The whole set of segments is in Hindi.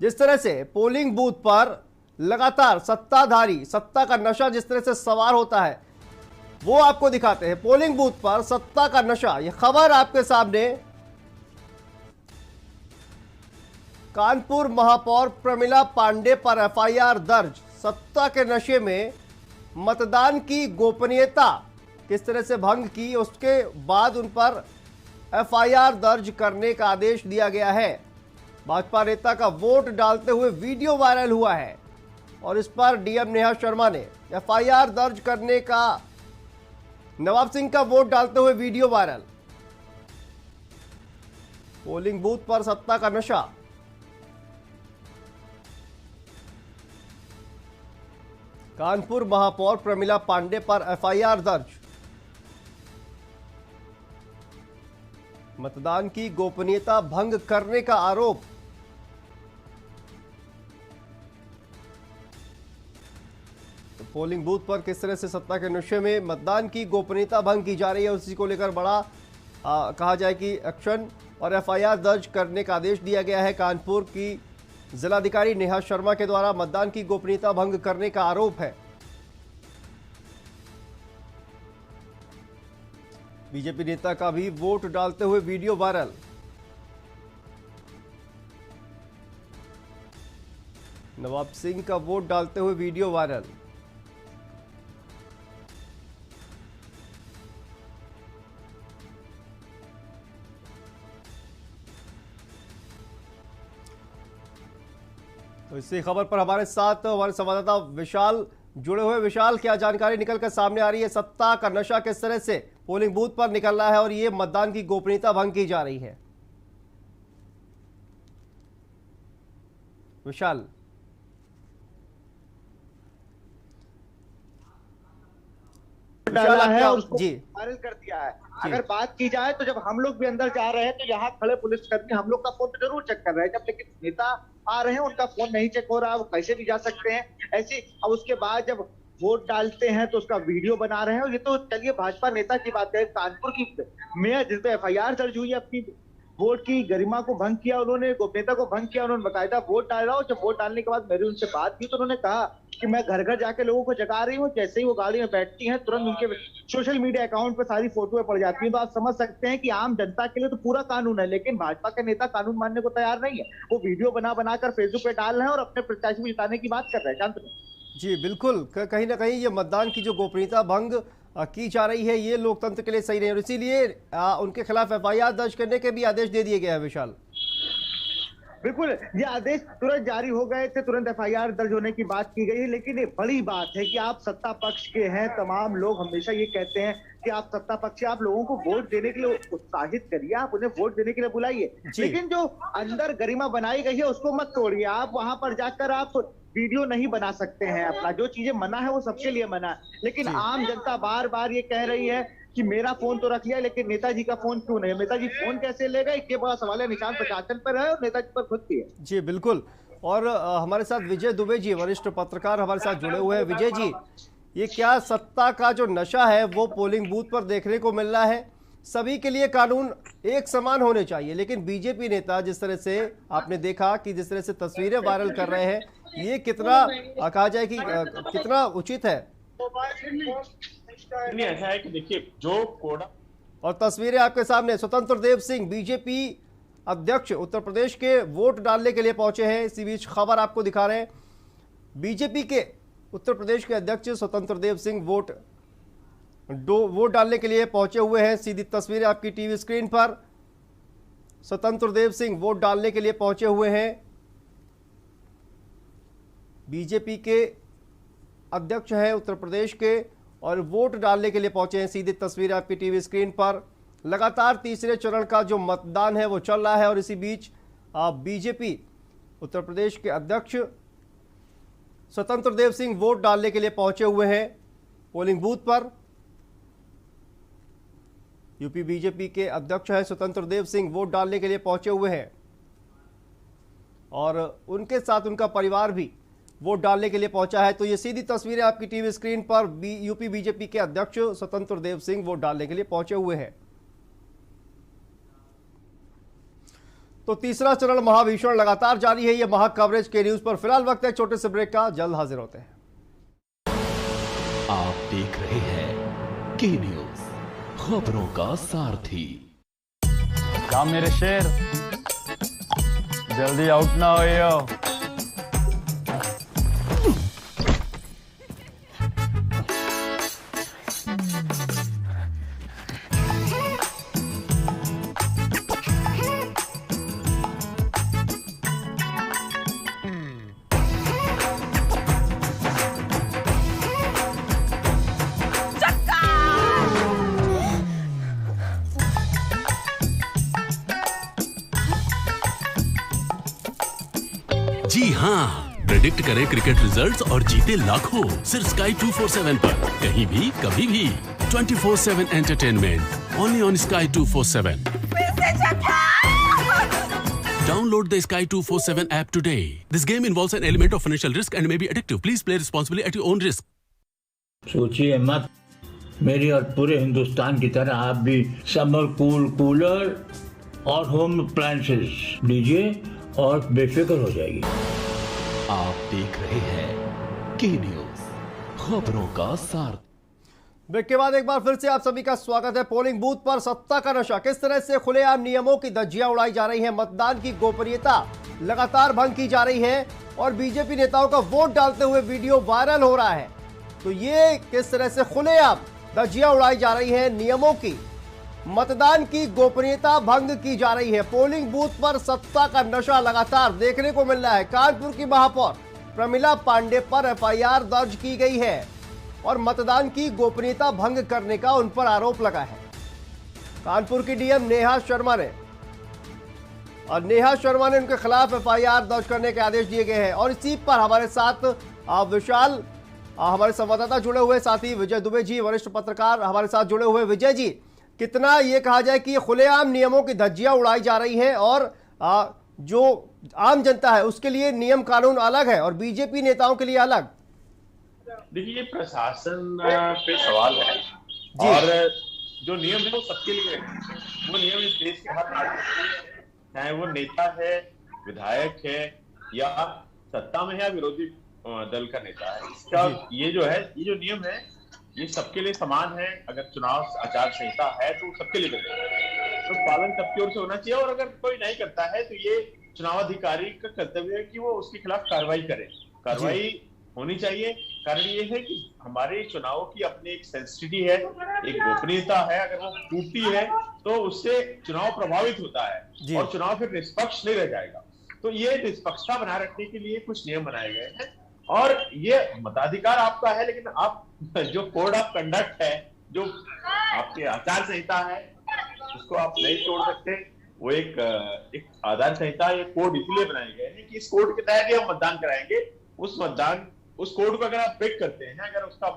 जिस तरह से पोलिंग बूथ पर लगातार सत्ताधारी सत्ता का नशा जिस तरह से सवार होता है वो आपको दिखाते हैं। पोलिंग बूथ पर सत्ता का नशा, यह खबर आपके सामने। कानपुर महापौर प्रमिला पांडे पर एफआईआर दर्ज। सत्ता के नशे में मतदान की गोपनीयता किस तरह से भंग की, उसके बाद उन पर एफआईआर दर्ज करने का आदेश दिया गया है। भाजपा नेता का वोट डालते हुए वीडियो वायरल हुआ है और इस पर डीएम नेहा शर्मा ने एफआईआर दर्ज करने का, नवाब सिंह का वोट डालते हुए वीडियो वायरल। पोलिंग बूथ पर सत्ता का नशा। कानपुर महापौर प्रमिला पांडे पर एफआईआर दर्ज। मतदान की गोपनीयता भंग करने का आरोप। तो पोलिंग बूथ पर किस तरह से सत्ता के नशे में मतदान की गोपनीयता भंग की जा रही है, उसी को लेकर बड़ा कहा जाए कि एक्शन और एफआईआर दर्ज करने का आदेश दिया गया है। कानपुर की जिलाधिकारी नेहा शर्मा के द्वारा मतदान की गोपनीयता भंग करने का आरोप है। बीजेपी नेता का भी वोट डालते हुए वीडियो वायरल। नवाब सिंह का वोट डालते हुए वीडियो वायरल। तो इसी खबर पर हमारे साथ हमारे संवाददाता विशाल जुड़े हुए। विशाल, क्या जानकारी निकलकर सामने आ रही है? सत्ता का नशा किस तरह से पोलिंग बूथ पर निकल रहा है और ये मतदान की गोपनीयता भंग की जा रही है? विशाल डाला है और उसको जी वायरल कर दिया है। अगर बात की जाए तो जब हम लोग भी अंदर जा रहे हैं तो यहाँ खड़े पुलिसकर्मी हम लोग का फोन तो जरूर चेक कर रहे हैं, जब लेकिन नेता आ रहे हैं उनका फोन नहीं चेक हो रहा है, वो कैसे भी जा सकते हैं ऐसे। अब उसके बाद जब वोट डालते हैं तो उसका वीडियो बना रहे हैं। और ये तो चलिए भाजपा नेता की बात है, कानपुर की मेयर जिस पे एफआईआर दर्ज हुई है, अपनी वोट की गरिमा को भंग किया उन्होंने, गोपनीयता को भंग किया उन्होंने, बकायदा वोट डाला। और जब वोट डालने के बाद मेरी उनसे बात की तो उन्होंने कहा कि मैं घर घर जाके लोगों को जगा रही हूँ, जैसे ही वो गाड़ी में बैठती हैं तुरंत उनके सोशल मीडिया अकाउंट पर सारी फोटोएं पड़ जाती हैं। तो आप समझ सकते हैं कि आम जनता के लिए तो पूरा कानून है, लेकिन भाजपा के नेता कानून मानने को तैयार नहीं है। वो वीडियो बना बनाकर फेसबुक पे डाल रहे हैं और अपने प्रत्याशी को जिताने की बात कर रहे हैं। शांत जी बिल्कुल, कहीं ना कहीं ये मतदान की जो गोपनीयता भंग की जा रही है ये लोकतंत्र के लिए सही नहीं है और इसीलिए उनके खिलाफ एफआईआर दर्ज करने के भी आदेश दे दिए गए हैं। विशाल, बिल्कुल, ये आदेश तुरंत जारी हो गए थे, तुरंत एफआईआर दर्ज होने की बात की गई है। लेकिन ये बड़ी बात है कि आप सत्ता पक्ष के हैं, तमाम लोग हमेशा ये कहते हैं कि आप सत्ता पक्ष से, आप लोगों को वोट देने के लिए उत्साहित करिए, आप उन्हें वोट देने के लिए बुलाइए, लेकिन जो अंदर गरिमा बनाई गई है उसको मत तोड़िए। आप वहां पर जाकर आप वीडियो नहीं बना सकते हैं अपना, जो चीजें मना है वो सबके लिए मना है। लेकिन आम जनता बार बार ये कह रही है कि मेरा फोन तो रख लिया लेकिन नेताजी का फोन क्यों नहीं, नेताजी फोन कैसे ले गए, ये बड़ा सवाल है। निशान प्रशासन पर है और नेताजी पर खुद की है। जी बिल्कुल। और हमारे साथ विजय दुबे जी, वरिष्ठ पत्रकार हमारे साथ जुड़े हुए हैं। विजय जी, ये क्या सत्ता का जो नशा है वो पोलिंग बूथ पर देखने को मिल रहा है? सभी के लिए कानून एक समान होने चाहिए, लेकिन बीजेपी नेता जिस तरह से आपने देखा कि जिस तरह से तस्वीरें वायरल कर रहे हैं, ये कितना कहा जाए कि कितना उचित है? नहीं, ऐसा है कि देखिए जो कोड़ा और तस्वीरें आपके सामने, स्वतंत्र देव सिंह बीजेपी अध्यक्ष उत्तर प्रदेश के वोट डालने के लिए पहुंचे हैं। इसी बीच खबर आपको दिखा रहे हैं, बीजेपी के उत्तर प्रदेश के अध्यक्ष स्वतंत्र देव सिंह वोट डालने के लिए पहुंचे हुए हैं। सीधी तस्वीरें आपकी टीवी स्क्रीन पर, स्वतंत्र देव सिंह वोट डालने के लिए पहुंचे हुए हैं। बीजेपी के अध्यक्ष हैं उत्तर प्रदेश के और वोट डालने के लिए पहुंचे हैं। सीधी तस्वीरें आपकी टीवी स्क्रीन पर। लगातार तीसरे चरण का जो मतदान है वो चल रहा है और इसी बीच बीजेपी उत्तर प्रदेश के अध्यक्ष स्वतंत्र देव सिंह वोट डालने के लिए पहुंचे हुए हैं पोलिंग बूथ पर। यूपी बीजेपी के अध्यक्ष हैं स्वतंत्र देव सिंह, वोट डालने के लिए पहुंचे हुए हैं और उनके साथ उनका परिवार भी वोट डालने के लिए पहुंचा है। तो ये सीधी तस्वीरें आपकी टीवी स्क्रीन पर, यूपी बीजेपी के अध्यक्ष स्वतंत्र देव सिंह वोट डालने के लिए पहुंचे हुए हैं। तो तीसरा चरण महाभीषण लगातार जारी है। ये महा कवरेज के न्यूज पर फिलहाल वक्त है छोटे से ब्रेक का, जल्द हाजिर होते हैं। आप देख रहे हैं के न्यूज, खबरों का सारथी। क्या मेरे शेर, जल्दी आउट ना हो। जी हाँ, प्रेडिक्ट करें क्रिकेट रिजल्ट्स और जीते लाखों सिर्फ Sky 247 पर, कहीं भी कभी भी 24/7 entertainment only on Sky 247। Download the Sky 247 app today. This game involves an element of financial risk and may be addictive. Please play responsibly at your own risk. सोचिए मत, मेरी और पूरे हिंदुस्तान की तरह आप भी समर कूलर और होम अप्लायंसेस लीजिए और बेफिक्र हो जाएगी। आप देख रहे हैं के न्यूज, खबरों का सार। ब्रेक के बाद एक बार फिर से आप सभी का स्वागत है। पोलिंग बूथ पर सत्ता का नशा, किस तरह से खुलेआम नियमों की धज्जियां उड़ाई जा रही हैं, मतदान की गोपनीयता लगातार भंग की जा रही है और बीजेपी नेताओं का वोट डालते हुए वीडियो वायरल हो रहा है। तो ये किस तरह से खुलेआम धज्जियां उड़ाई जा रही हैं नियमों की, मतदान की गोपनीयता भंग की जा रही है। पोलिंग बूथ पर सत्ता का नशा लगातार देखने को मिल रहा है। कानपुर की महापौर प्रमिला पांडे पर एफआईआर दर्ज की गई है और मतदान की गोपनीयता भंग करने का उन पर आरोप लगा है। कानपुर की डीएम नेहा शर्मा ने उनके खिलाफ एफआईआर दर्ज करने के आदेश दिए गए हैं। और इसी पर हमारे साथ विशाल, हमारे संवाददाता जुड़े हुए, साथ ही विजय दुबे जी वरिष्ठ पत्रकार हमारे साथ जुड़े हुए। विजय जी, कितना ये कहा जाए कि खुलेआम नियमों की धज्जियां उड़ाई जा रही हैं और जो आम जनता है उसके लिए नियम कानून अलग है और बीजेपी नेताओं के लिए अलग? देखिए, ये प्रशासन पे सवाल है और जो नियम है वो सबके लिए है। वो नियम इस देश के हर नागरिक के लिए है, चाहे वो नेता है, विधायक है या सत्ता में है या विरोधी दल का नेता है। इसका ये जो नियम है ये सबके लिए समान है। अगर चुनाव आचार संहिता है तो सबके लिए बनेगा, तो पालन सबकी ओर से होना चाहिए। और अगर कोई नहीं करता है तो ये चुनाव अधिकारी का कर्तव्य है कि वो उसके खिलाफ कार्रवाई करे। कार्रवाई होनी चाहिए। कारण ये है कि हमारे चुनाव की अपनी एक सेंसिटिविटी है, एक गोपनीयता है। अगर वो टूटती है तो उससे चुनाव प्रभावित होता है और चुनाव फिर निष्पक्ष नहीं रह जाएगा। तो ये निष्पक्षता बनाए रखने के लिए कुछ नियम बनाए गए हैं और ये मताधिकार आपका है, लेकिन आप जो कोड ऑफ कंडक्ट है, जो आपके आचार संहिता है, उसको आप नहीं तोड़ सकते। वो एक आचार संहिता, ये कोड इसलिए बनाए गए हैं कि इस कोड के तहत ही हम मतदान कराएंगे। उस कोड को अगर आप ब्रेक करते हैं, अगर उसका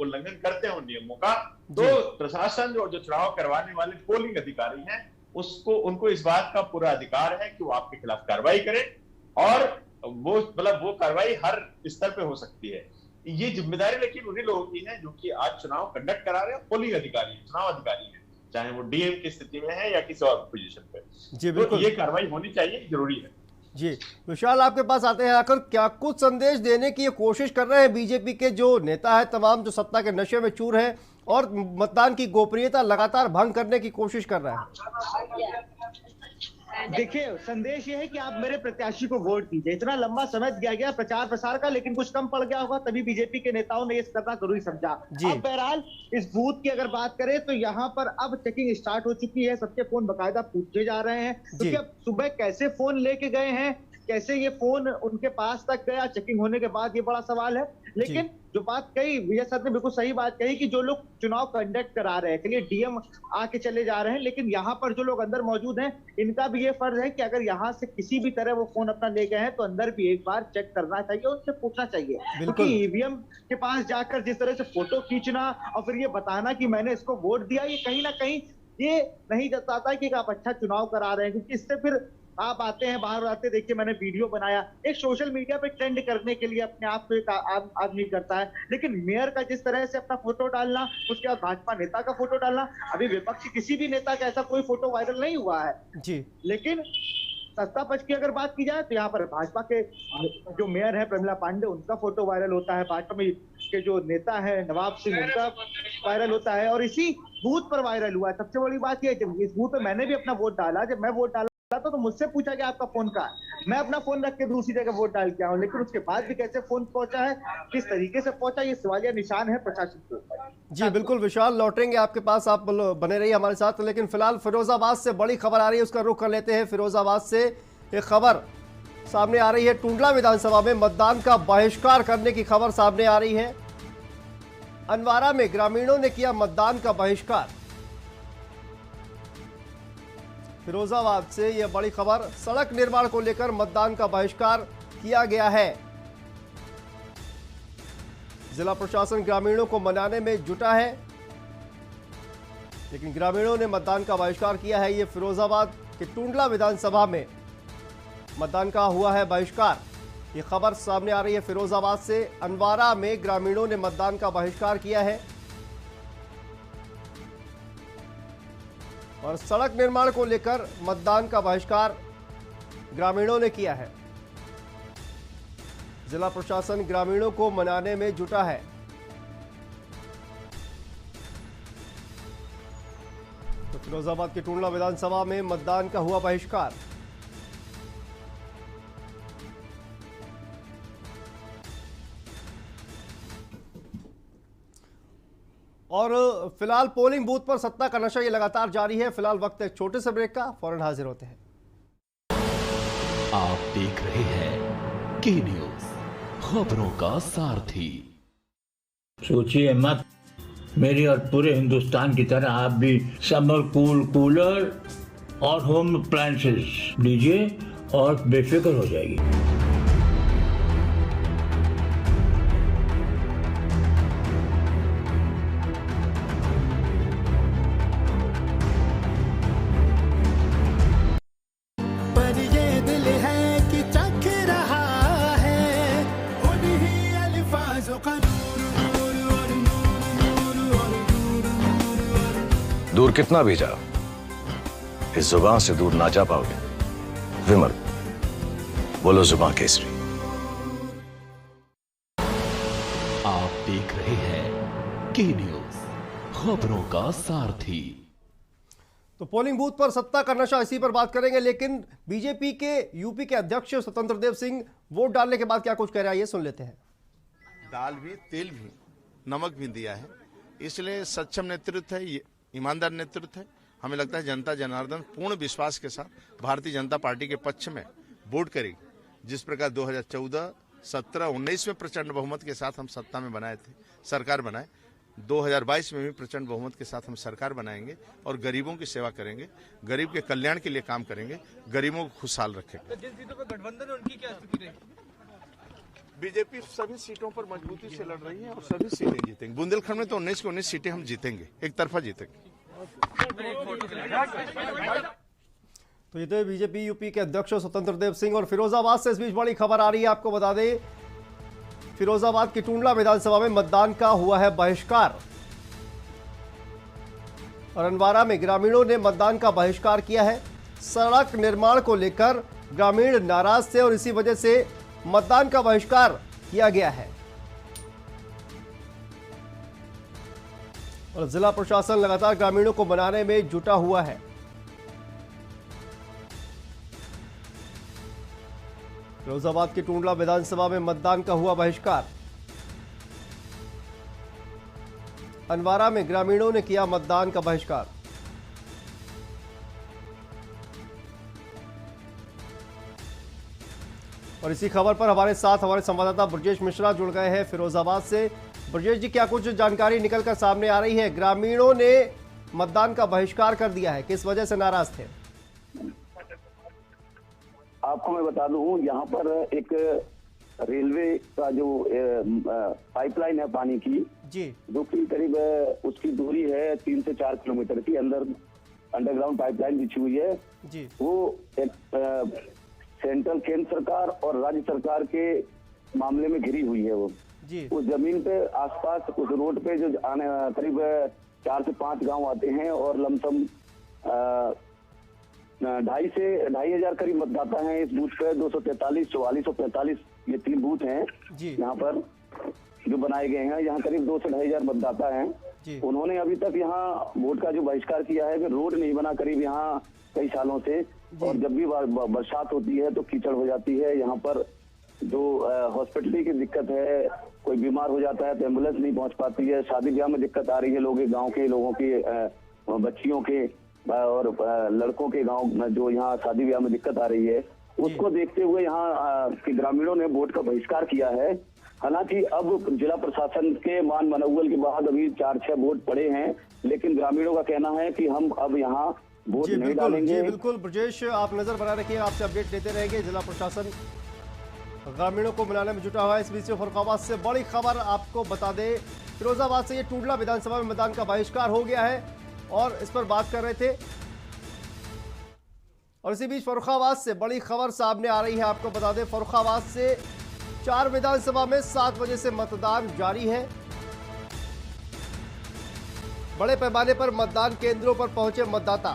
उल्लंघन करते हैं उन नियमों का, तो प्रशासन जो चुनाव करवाने वाले पोलिंग अधिकारी हैं उनको इस बात का पूरा अधिकार है कि वो आपके खिलाफ कार्रवाई करें और वो कार्रवाई हर स्तर पे हो सकती है। ये जिम्मेदारी लेकिन उन्हीं लोगों की है जो कि आज चुनाव कंडक्ट करा रहे हैं, पोलिंग अधिकारी हैं, चुनाव अधिकारी हैं, चाहे वो डीएम की स्थिति में है या किसी और पोजीशन पे। जी बिल्कुल, तो ये कार्रवाई होनी चाहिए, जरूरी है। जी विशाल, आपके पास आते हैं। आखिर क्या कुछ संदेश देने की ये कोशिश कर रहे हैं बीजेपी के जो नेता है, तमाम जो सत्ता के नशे में चूर है और मतदान की गोपनीयता लगातार भंग करने की कोशिश कर रहा है? देखिए, संदेश ये है कि आप मेरे प्रत्याशी को वोट दीजिए। इतना लंबा समय दिया गया प्रचार प्रसार का, लेकिन कुछ कम पड़ गया होगा, तभी बीजेपी के नेताओं ने ये करना जरूरी समझा। अब बहरहाल इस बूथ की अगर बात करें तो यहाँ पर अब चेकिंग स्टार्ट हो चुकी है। सबके फोन बकायदा पूछे जा रहे हैं, क्योंकि अब सुबह कैसे फोन लेके गए हैं, कैसे ये फोन उनके पास तक गया, चेकिंग होने के बाद, ये बड़ा सवाल है। लेकिन जो बात कही विजय सर ने, बिल्कुल सही बात कही कि जो लोग चुनाव कंडक्ट करा रहे हैं, चलिए डीएम आके चले जा रहे हैं, लेकिन यहाँ पर जो लोग अंदर मौजूद हैं, इनका भी ये फर्ज है कि अगर यहाँ से किसी भी तरह वो फोन अपना ले गए हैं तो अंदर भी एक बार चेक करना चाहिए, उनसे पूछना चाहिए। क्योंकि ईवीएम के पास जाकर जिस तरह से फोटो खींचना और फिर ये बताना कि मैंने इसको वोट दिया, ये कहीं ना कहीं ये नहीं जताता कि आप अच्छा चुनाव करा रहे हैं। क्योंकि इससे फिर आप आते हैं, बाहर आते, देखिए मैंने वीडियो बनाया, एक सोशल मीडिया पे ट्रेंड करने के लिए अपने आप को एक आदमी करता है, लेकिन मेयर का जिस तरह से अपना फोटो डालना, उसके बाद भाजपा नेता का फोटो डालना, अभी विपक्षी किसी भी नेता का ऐसा कोई फोटो वायरल नहीं हुआ है जी। लेकिन सत्तापक्ष की अगर बात की जाए तो यहाँ पर भाजपा के जो मेयर है प्रमिला पांडे, उनका फोटो वायरल होता है, भाजपा में के जो नेता है नवाब सिंह, उनका वायरल होता है, और इसी बूथ पर वायरल हुआ है। सबसे बड़ी बात यह है, इस बूथ पे मैंने भी अपना वोट डाला। जब मैं वोट डाला तो मुझसे पूछा कि आपका फोन कहाँ है, मैं अपना फोन रख के दूसरी जगह वोट डाल के आऊं, लेकिन उसके बाद भी कैसे फोन पहुंचा है, किस तरीके से पहुंचा, ये सवालिया निशान है प्रशासन को। जी बिल्कुल विशाल, लौटेंगे आपके पास, आप बने रहिए हमारे साथ। लेकिन फिलहाल फिरोजाबाद से बड़ी खबर आ रही है, उसका रुख कर लेते हैं। फिरोजाबाद से एक खबर सामने आ रही है, टुंडला विधानसभा में मतदान का बहिष्कार करने की खबर सामने आ रही है। अनवारा में ग्रामीणों ने किया मतदान का बहिष्कार। फिरोजाबाद से यह बड़ी खबर, सड़क निर्माण को लेकर मतदान का बहिष्कार किया गया है। जिला प्रशासन ग्रामीणों को मनाने में जुटा है, लेकिन ग्रामीणों ने मतदान का बहिष्कार किया है। यह फिरोजाबाद के टुंडला विधानसभा में मतदान का हुआ है बहिष्कार। यह खबर सामने आ रही है फिरोजाबाद से। अनवारा में ग्रामीणों ने मतदान का बहिष्कार किया है और सड़क निर्माण को लेकर मतदान का बहिष्कार ग्रामीणों ने किया है। जिला प्रशासन ग्रामीणों को मनाने में जुटा है। तो फिरोजाबाद की टुंडला विधानसभा में मतदान का हुआ बहिष्कार। और फिलहाल पोलिंग बूथ पर सत्ता का नशा ये लगातार जारी है। फिलहाल वक्त है एक छोटे से ब्रेक का, फौरन हाजिर होते हैं। आप देख रहे हैं के न्यूज, खबरों का सारथी। सोचिए मत, मेरी और पूरे हिंदुस्तान की तरह आप भी समर कूल कूलर और होम अप्लायंसेस लीजिए और बेफिक्र हो जाएगी। दूर कितना भी जाओ, इस जुबान से दूर ना जा पाओगे। विमल, बोलो जुबान केसरी। आप देख रहे हैं के न्यूज, खबरों का सारथी। तो पोलिंग बूथ पर सत्ता का नशा, इसी पर बात करेंगे। लेकिन बीजेपी के यूपी के अध्यक्ष स्वतंत्र देव सिंह वोट डालने के बाद क्या कुछ कह रहा है, ये सुन लेते हैं। दाल भी, तेल भी, नमक भी दिया है, इसलिए सक्षम नेतृत्व है, ईमानदार नेतृत्व है। हमें लगता है जनता जनार्दन पूर्ण विश्वास के साथ भारतीय जनता पार्टी के पक्ष में वोट करेगी। जिस प्रकार 2014, 17, 19 में प्रचंड बहुमत के साथ हम सत्ता में बनाए थे, सरकार बनाए, 2022 में भी प्रचंड बहुमत के साथ हम सरकार बनाएंगे और गरीबों की सेवा करेंगे, गरीब के कल्याण के लिए काम करेंगे, गरीबों को खुशहाल रखेंगे। जिन सीटों पर गठबंधन है उनकी क्या स्थिति रहेगी? बीजेपी सभी सीटों पर मजबूती से लड़ रही है और सभी सीटें जीतेंगे। बुंदेलखंड में तो 19 की 19 सीटें हम जीतेंगे, एक तरफा जीतेंगे। तो ये तो बीजेपी यूपी के अध्यक्ष स्वतंत्र देव सिंह। और फिरोजाबाद से इस बीच बड़ी खबर आ रही है, आपको बता दें फिरोजाबाद की टुंडला विधानसभा में मतदान का हुआ है बहिष्कार और अनवारा में ग्रामीणों ने मतदान का बहिष्कार किया है। सड़क निर्माण को लेकर ग्रामीण नाराज थे और इसी वजह से मतदान का बहिष्कार किया गया है। और जिला प्रशासन लगातार ग्रामीणों को मनाने में जुटा हुआ है। फिरोजाबाद की टुंडला विधानसभा में मतदान का हुआ बहिष्कार। अनवारा में ग्रामीणों ने किया मतदान का बहिष्कार। और इसी खबर पर हमारे साथ हमारे संवाददाता ब्रजेश मिश्रा जुड़ गए हैं फिरोजाबाद से। ब्रजेश जी, क्या कुछ जानकारी निकलकर सामने आ रही है? ग्रामीणों ने मतदान का बहिष्कार कर दिया है, किस वजह से नाराज थे? आपको मैं बता दूं, यहाँ पर एक रेलवे का जो पाइपलाइन है पानी की जी, जो कि करीब उसकी दूरी है 3 से 4 किलोमीटर की, अंदर अंडरग्राउंड पाइपलाइन बिछी हुई है जी। वो एक सेंट्रल केंद्र सरकार और राज्य सरकार के मामले में घिरी हुई है वो जी। उस जमीन पे आसपास उस रोड पे जो आने करीब 4 से 5 गांव आते हैं और लमसम 2,500 करीब मतदाता हैं इस बूथ पे। 243, 44 और 45 ये 3 बूथ हैं यहाँ पर जो बनाए गए हैं। यहाँ करीब 2 से 2,500 मतदाता हैं। उन्होंने अभी तक यहाँ वोट का जो बहिष्कार किया है कि रोड नहीं बना करीब यहाँ कई सालों से, और जब भी बरसात होती है तो कीचड़ हो जाती है। यहाँ पर जो हॉस्पिटल की दिक्कत है, कोई बीमार हो जाता है तो एम्बुलेंस नहीं पहुंच पाती है। शादी ब्याह में दिक्कत आ रही है, गांव के लोगों की, बच्चियों के और लड़कों के गांव में जो यहाँ शादी ब्याह में दिक्कत आ रही है, उसको देखते हुए यहाँ के ग्रामीणों ने वोट का बहिष्कार किया है। हालांकि अब जिला प्रशासन के मान मनौवल के बाद अभी 4-6 वोट पड़े हैं, लेकिन ग्रामीणों का कहना है कि हम अब यहाँ वोट नहीं डालेंगे। जी बिल्कुल ब्रजेश, आप नजर बना रखिए, आपसे अपडेट लेते रहेंगे। जिला प्रशासन ग्रामीणों को मिलाने में जुटा हुआ है। इस बीच फर्रुखाबाद से बड़ी खबर आपको बता दें, फिरोजाबाद से ये टूडला विधानसभा में मतदान का बहिष्कार हो गया है और इस पर बात कर रहे थे। और इसी बीच फर्रुखाबाद से बड़ी खबर सामने आ रही है, आपको बता दें फर्रुखाबाद से 4 विधानसभा में 7 बजे से मतदान जारी है। बड़े पैमाने पर मतदान केंद्रों पर पहुंचे मतदाता।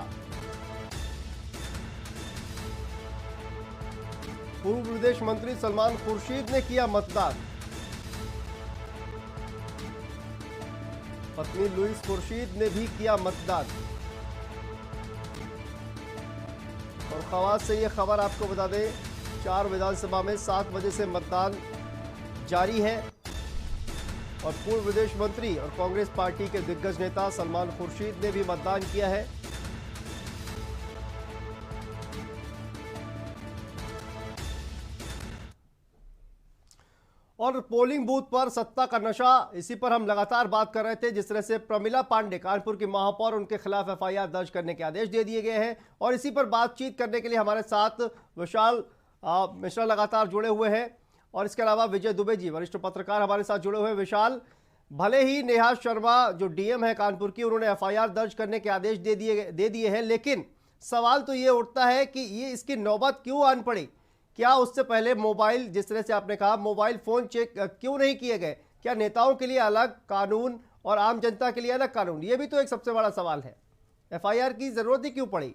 पूर्व विदेश मंत्री सलमान खुर्शीद ने किया मतदान। पत्नी लुईस खुर्शीद ने भी किया मतदान। फर्रुखाबाद से यह खबर आपको बता दें, 4 विधानसभा में 7 बजे से मतदान जारी है और पूर्व विदेश मंत्री और कांग्रेस पार्टी के दिग्गज नेता सलमान खुर्शीद ने भी मतदान किया है। और पोलिंग बूथ पर सत्ता का नशा, इसी पर हम लगातार बात कर रहे थे। जिस तरह से प्रमिला पांडे कानपुर की महापौर, उनके खिलाफ एफआईआर दर्ज करने के आदेश दे दिए गए हैं और इसी पर बातचीत करने के लिए हमारे साथ विशाल मिश्रा लगातार जुड़े हुए हैं और इसके अलावा विजय दुबे जी वरिष्ठ पत्रकार हमारे साथ जुड़े हुए हैं। विशाल, भले ही नेहा शर्मा जो डीएम है कानपुर की, उन्होंने एफआईआर दर्ज करने के आदेश दे दिए हैं, लेकिन सवाल तो ये उठता है कि ये इसकी नौबत क्यों आन पड़ी? क्या उससे पहले मोबाइल, जिस तरह से आपने कहा, मोबाइल फोन चेक क्यों नहीं किए गए? क्या नेताओं के लिए अलग कानून और आम जनता के लिए अलग कानून? ये भी तो एक सबसे बड़ा सवाल है। एफआईआर की जरूरत ही क्यों पड़ी?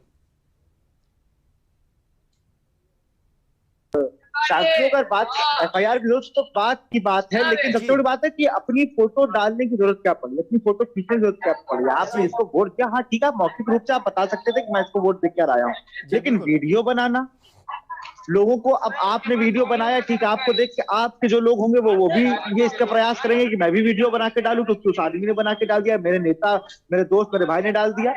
अगर बात एफआईआर की जरूरत तो बात की बात है, लेकिन सबसे बड़ी बात है कि अपनी फोटो डालने की जरूरत क्या पड़ी, अपनी फोटो खींचने की जरूरत क्या पड़ी? आपने इसको वोट किया, हाँ ठीक है, मौखिक रूप से आप बता सकते थे कि मैं इसको वोट देकर आया हूँ, लेकिन वीडियो बनाना लोगों को, अब आपने वीडियो बनाया, ठीक है, आपको देख के आपके जो लोग होंगे वो भी ये इसका प्रयास करेंगे कि मैं भी वीडियो बना के डालूं, तो उस आदमी ने बना के डाल दिया, मेरे नेता, मेरे दोस्त, मेरे भाई ने डाल दिया।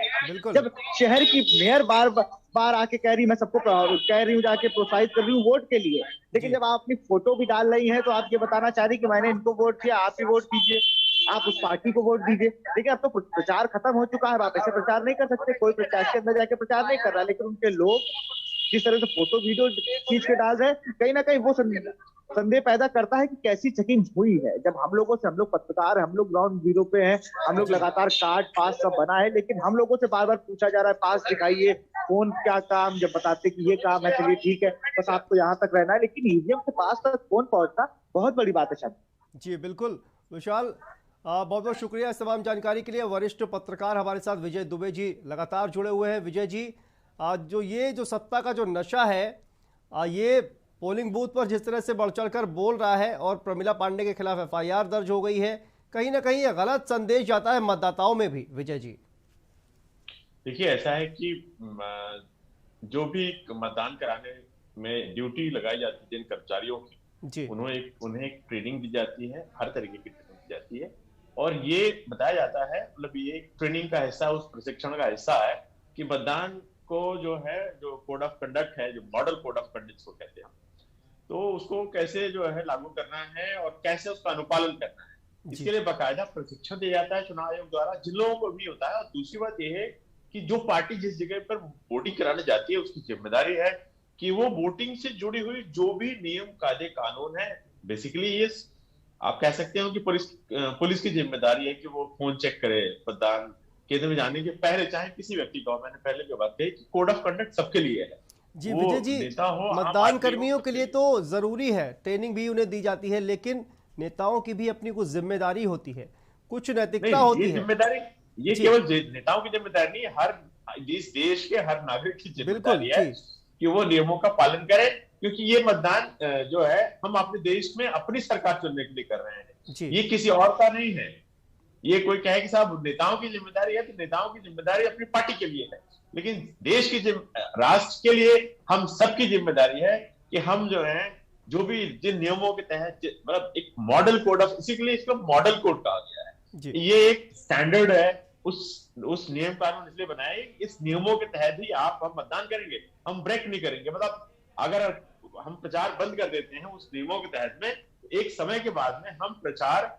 जब शहर की मेयर बार बार आके कह रही, मैं सबको कह रही हूँ, जाके प्रोत्साहित कर रही हूँ वोट के लिए, लेकिन जब आप अपनी फोटो भी डाल रही है तो आप ये बताना चाह रही कि मैंने इनको वोट किया, आप भी वोट दीजिए, आप उस पार्टी को वोट दीजिए। लेकिन अब तो प्रचार खत्म हो चुका है, आप ऐसे प्रचार नहीं कर सकते, कोई प्रत्याशी के अंदर जाके प्रचार नहीं कर रहा, लेकिन उनके लोग जिस तरह से फोटो वीडियो खींच के डाल रहे हैं, कहीं ना कहीं वो संदेह पैदा करता है कि कैसी चेकिंग हुई है। जब हम लोग पत्रकार, हम लोग ग्राउंड जीरो पे हैं, हम लोग लगातार कार्ड पास सब बना है, लेकिन हम लोगों से बार बार पूछा जा रहा है पास दिखाइए, फोन क्या काम, जब बताते कि ये काम है, चलिए ठीक है, बस आपको यहाँ तक रहना है, लेकिन ईवीएम के पास तक फोन पहुंचना बहुत बड़ी बात है। शायद जी बिल्कुल विशाल, बहुत बहुत शुक्रिया इस तमाम जानकारी के लिए। वरिष्ठ पत्रकार हमारे साथ विजय दुबे जी लगातार जुड़े हुए हैं। विजय जी, जो सत्ता का जो नशा है, ये पोलिंग बूथ पर जिस तरह से बढ़ चढ़कर बोल रहा है और प्रमिला पांडे के खिलाफ एफआईआर दर्ज हो गई है, कहीं ना कहीं गलत संदेश जाता है मतदाताओं में भी। विजय जी देखिए, ऐसा है कि जो भी मतदान कराने में ड्यूटी लगाई जाती है जिन कर्मचारियों की, उन्हें एक ट्रेनिंग दी जाती है, हर तरीके की ट्रेनिंग दी जाती है, और ये बताया जाता है, मतलब ये ट्रेनिंग का हिस्सा, उस प्रशिक्षण का हिस्सा है कि मतदान को जो कोड ऑफ कंडक्ट है, जो मॉडल कोड ऑफ कंडक्ट को कहते हैं, तो उसको कैसे जो है लागू करना है और कैसे उसका अनुपालन करना है, इसके लिए बाकायदा प्रशिक्षण दिया जाता है चुनाव आयोग द्वारा, जिन लोगों को भी होता है। और दूसरी बात यह है कि जो पार्टी जिस जगह पर वोटिंग कराने जाती है, उसकी जिम्मेदारी है कि वो वोटिंग से जुड़ी हुई जो भी नियम कायदे कानून है, बेसिकली ये आप कह सकते हो कि पुलिस की जिम्मेदारी है कि वो फोन चेक करे मतदान केंद्र में जाने के पहले, चाहे किसी व्यक्ति को। मैंने पहले जो बात कही कि कोड ऑफ कंडक्ट सबके लिए है। जी विजय जी, मतदान कर्मियों के लिए तो जरूरी है, ट्रेनिंग भी उन्हें दी जाती है, लेकिन नेताओं की भी अपनी कुछ जिम्मेदारी होती है, कुछ नैतिकता होती है। जिम्मेदारी ये केवल नेताओं की जिम्मेदारी नहीं है, हर इस देश के हर नागरिक की जिम्मेदारी है कि वो नियमों का पालन करे, क्योंकि ये मतदान जो है हम अपने देश में अपनी सरकार चुनने के लिए कर रहे हैं, ये किसी और का नहीं है। ये कोई कहे कि साहब नेताओं की जिम्मेदारी है, तो नेताओं की जिम्मेदारी अपनी पार्टी के लिए है, लेकिन देश की राष्ट्र के लिए हम सबकी जिम्मेदारी है कि हम जो है जो भी जिन नियमों के तहत, मतलब एक मॉडल कोड ऑफ, इसी के लिए इसको मॉडल कोड कहा गया है। ये एक स्टैंडर्ड है, उस नियम कानून इसलिए बनाए, इस नियमों के तहत ही हम मतदान करेंगे, हम ब्रेक नहीं करेंगे। मतलब अगर हम प्रचार बंद कर देते हैं उस नियमों के तहत में, एक समय के बाद में हम प्रचार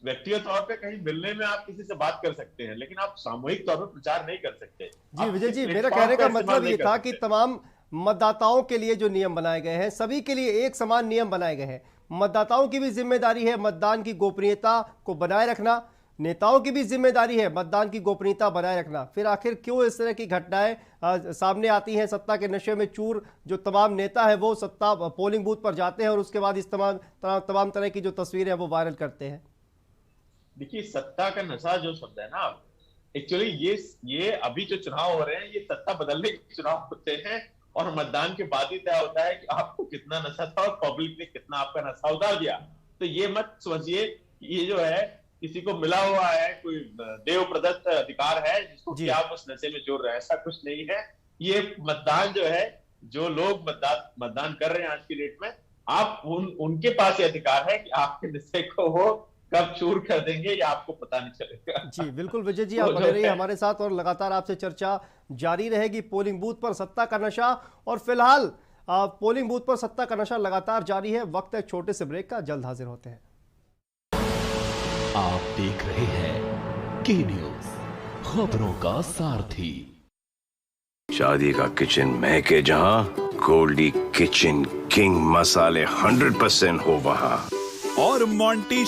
व्यक्तिगत तौर पे कहीं मिलने में आप किसी से बात कर सकते हैं, लेकिन आप सामूहिक तौर पे प्रचार नहीं कर सकते। जी विजय जी, मेरा कहने का मतलब ये था कि तमाम मतदाताओं के लिए जो नियम बनाए गए हैं, सभी के लिए एक समान नियम बनाए गए हैं। मतदाताओं की भी जिम्मेदारी है मतदान की गोपनीयता को बनाए रखना, नेताओं की भी जिम्मेदारी है मतदान की गोपनीयता बनाए रखना। फिर आखिर क्यों इस तरह की घटनाएं सामने आती हैं? सत्ता के नशे में चूर जो तमाम नेता है वो सत्ता पोलिंग बूथ पर जाते हैं और उसके बाद इस तमाम तरह की जो तस्वीरें हैं वो वायरल करते हैं। देखिए, सत्ता का नशा जो शब्द है ना, एक्चुअली ये अभी जो चुनाव हो रहे हैं ये सत्ता बदलने के चुनाव होते हैं, और मतदान के बाद ही तय होता है कि आपको कितना नशा था और पब्लिक ने कितना आपका नशा उतार दिया। तो ये मत समझिए ये जो है किसी को मिला हुआ है, कोई देव प्रदत्त अधिकार है जिसको कि आप उस नशे में जोड़ रहे हैं, ऐसा कुछ नहीं है। ये मतदान जो है, जो लोग मतदान कर रहे हैं आज की डेट में, आप उनके पास ये अधिकार है कि आपके नशे को वो कब चूर कर देंगे ये आपको पता नहीं चलेगा। जी बिल्कुल विजय जी, आप बने रहिए हमारे साथ और लगातार आपसे चर्चा जारी रहेगी। पोलिंग बूथ पर सत्ता का नशा, और फिलहाल पोलिंग बूथ पर सत्ता का नशा लगातार जारी है। वक्त है छोटे से ब्रेक का, जल्द हाजिर होते हैं। आप देख रहे हैं के न्यूज, खबरों का सारथी। शादी का किचन महके जहां, गोल्डी किचन किंग मसाले 100% हो वहां, और मोंटी